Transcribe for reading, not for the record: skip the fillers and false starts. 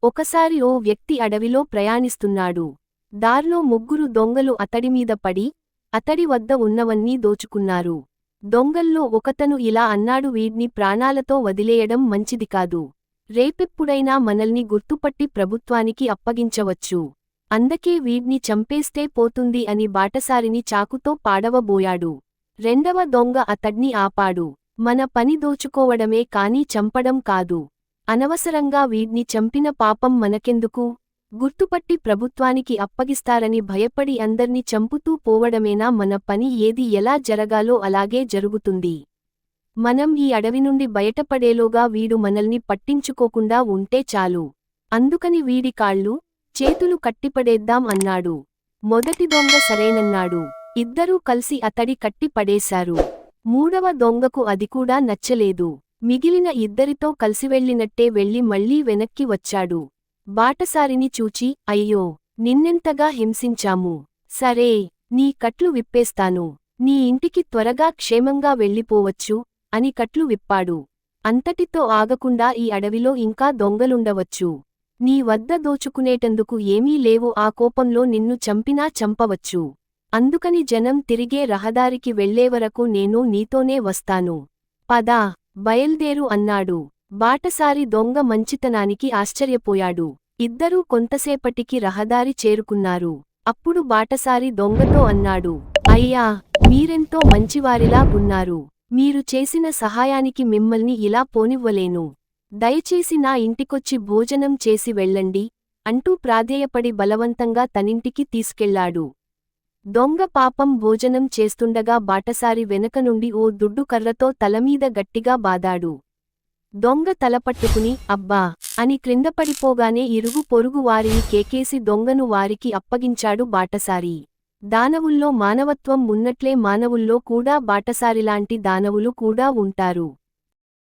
ఒకసారి ఓ వ్యక్తి అడవిలో ప్రయాణిస్తున్నాడు. దార్లో ముగ్గురు దొంగలు అతడిమీద పడి, అతడి వద్ద ఉన్నవన్నీ దోచుకున్నారు. దొంగల్లో ఒకతను ఇలా అన్నాడు, వీడ్ని ప్రాణాలతో వదిలేయడం మంచిది కాదు. రేపెప్పుడైనా మనల్ని గుర్తుపట్టి ప్రభుత్వానికి అప్పగించవచ్చు. అందుకే వీడ్ని చంపేస్తే పోతుంది అని బాటసారిని చాకుతో పాడవబోయాడు. రెండవ దొంగ అతడ్ని ఆపాడు. మన పని దోచుకోవడమే కానీ చంపడం కాదు. అనవసరంగా వీడ్ని చంపిన పాపం మనకెందుకు? గుర్తుపట్టి ప్రభుత్వానికి అప్పగిస్తారని భయపడి అందర్ని చంపుతూ పోవడమేనా మన పని? ఏది ఎలా జరగాలో అలాగే జరుగుతుంది. మనం ఈ అడవి నుండి బయటపడేలోగా వీడు మనల్ని పట్టించుకోకుండా ఉంటే చాలు. అందుకని వీడి కాళ్ళు, చేతులు కట్టిపడేద్దాం అన్నాడు. మొదటి దొంగ సరేనన్నాడు. ఇద్దరూ కలిసి అతడి కట్టి పడేశారు. మూడవ దొంగకు అది కూడా నచ్చలేదు. మిగిలిన ఇద్దరితో కలిసివెళ్ళినట్టే వెళ్ళి మళ్లీ వెనక్కి వచ్చాడు. బాటసారిని చూచి, అయ్యో, నిన్నెంతగా హింసించాము. సరే, నీ కట్లు విప్పేస్తాను. నీ ఇంటికి త్వరగా క్షేమంగా వెళ్ళిపోవచ్చు అని కట్లు విప్పాడు. అంతటితో ఆగకుండా ఈ అడవిలో ఇంకా దొంగలుండవచ్చు. నీ వద్ద దోచుకునేటందుకు ఏమీ లేవు. ఆ కోపంలో నిన్ను చంపినా చంపవచ్చు. అందుకని జనం తిరిగే రహదారికి వెళ్లేవరకు నేను నీతోనే వస్తాను. పదా, బయల్దేరు అన్నాడు. బాటసారి దొంగ మంచితనానికి ఆశ్చర్యపోయాడు. ఇద్దరూ కొంతసేపటికి రహదారి చేరుకున్నారు. అప్పుడు బాటసారి దొంగతో అన్నాడు, అయ్యా, మీరెంతో మంచివారిలా ఉన్నారు. మీరు చేసిన సహాయానికి మిమ్మల్ని ఇలా పోనివ్వలేను. దయచేసి నా ఇంటికొచ్చి భోజనం చేసి వెళ్ళండి అంటూ ప్రాధేయపడి బలవంతంగా తనింటికి తీసుకెళ్లాడు. దొంగ పాపం భోజనం చేస్తుండగా బాటసారి వెనక నుండి ఓ దుడ్డు కర్రతో తలమీద గట్టిగా బాదాడు. దొంగ తలపట్టుకుని అబ్బా అని క్రిందపడిపోగానే ఇరుగు పొరుగు వారిని కేకేసి దొంగను వారికి అప్పగించాడు బాటసారి. దానవుల్లో మానవత్వం ఉన్నట్లే మానవుల్లో కూడా బాటసారిలాంటి దానవులు కూడా ఉంటారు.